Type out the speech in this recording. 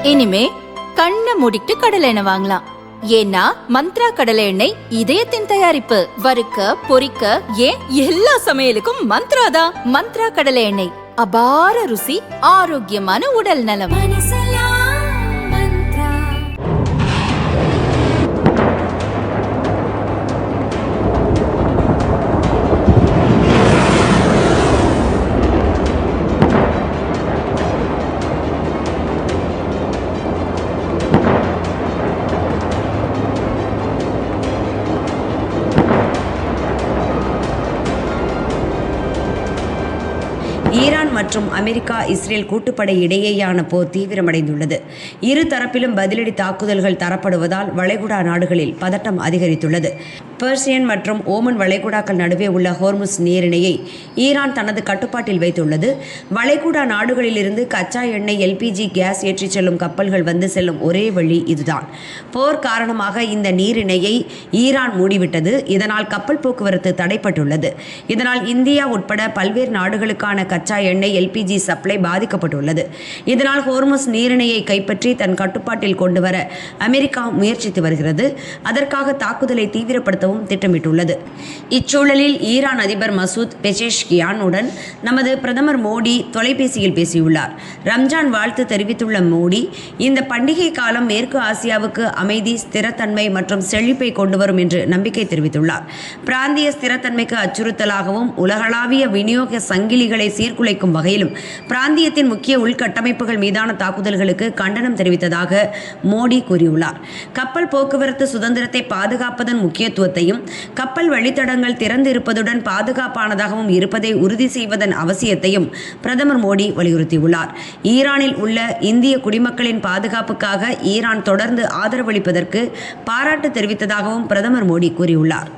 இனிமே கண்ணை மூடிட்டு கடலை எண்ணெய் வாங்கலாம். ஏன்னா மந்த்ரா கடலை எண்ணெய் இதயத்தின் தயாரிப்பு. வறுக்க பொரிக்க ஏன் எல்லா சமையலுக்கும் மந்த்ரா தான். மந்த்ரா கடலை எண்ணெய், அபார ருசி, ஆரோக்கியமான உடல் நலம். ஈரான் மற்றும் அமெரிக்கா இஸ்ரேல் கூட்டுப்படை இடையேயான போர் தீவிரமடைந்துள்ளது. இரு தரப்பிலும் பதிலடி தாக்குதல்கள் தரப்படுவதால் வளைகுடா நாடுகளில் பதட்டம் அதிகரித்துள்ளது. பெர்சியன் மற்றும் ஓமன் வளைகுடாக்கள் நடுவே உள்ள ஹோர்முஸ் நீரிணையை ஈரான் தனது கட்டுப்பாட்டில் வைத்துள்ளது. வளைகுடா நாடுகளிலிருந்து கச்சா எண்ணெய், எல்பிஜி கேஸ் ஏற்றிச் செல்லும் கப்பல்கள் வந்து செல்லும் ஒரே வழி இதுதான். போர் காரணமாக இந்த நீரிணையை ஈரான் மூடிவிட்டது. இதனால் கப்பல் போக்குவரத்து தடைப்பட்டுள்ளது. இதனால் இந்தியா உட்பட பல்வேறு நாடுகளுக்கான கச்சா எண்ணெய், எல்பிஜி சப்ளை பாதிக்கப்பட்டுள்ளது. இதனால் ஹோர்முஸ் நீரிணையை கைப்பற்றி தன் கட்டுப்பாட்டில் கொண்டு வர அமெரிக்கா முயற்சித்து வருகிறது. அதற்காக தாக்குதலை தீவிரப்படுத்தவும் திட்டமிட்டுள்ளது. இச்சூழலில் ஈரான் அதிபர் மசூத் பெசேஷ்கியானுடன் நமது பிரதமர் மோடி தொலைபேசியில் பேசியுள்ளார். ரம்ஜான் வாழ்த்து தெரிவித்துள்ள மோடி, இந்த பண்டிகை காலம் மேற்கு ஆசியாவுக்கு அமைதி, ஸ்திரத்தன்மை மற்றும் செழிப்பை கொண்டு வரும் என்று நம்பிக்கை தெரிவித்துள்ளார். பிராந்திய ஸ்திரத்தன்மைக்கு அச்சுறுத்தலாகவும் உலகளாவிய விநியோக சங்கிலிகளை சீர்குலைக்கும் வகையிலும் பிராந்தியத்தின் முக்கிய உள்கட்டமைப்புகள் மீதான தாக்குதல்களுக்கு கண்டனம் தெரிவித்ததாக மோடி கூறியுள்ளார். கப்பல் போக்குவரத்து சுதந்திரத்தை பாதுகாப்பதன் முக்கியத்துவத்தையும், கப்பல் வழித்தடங்கள் திறந்து இருப்பதுடன் பாதுகாப்பானதாகவும் இருப்பதை உறுதி செய்வதன் அவசியத்தையும் பிரதமர் மோடி வலியுறுத்தியுள்ளார். ஈரானில் உள்ள இந்திய குடிமக்களின் பாதுகாப்புக்காக ஈரான் தொடர்ந்து ஆதரவளிப்பதற்கு பாராட்டு தெரிவித்ததாகவும் பிரதமர் மோடி கூறியுள்ளார்.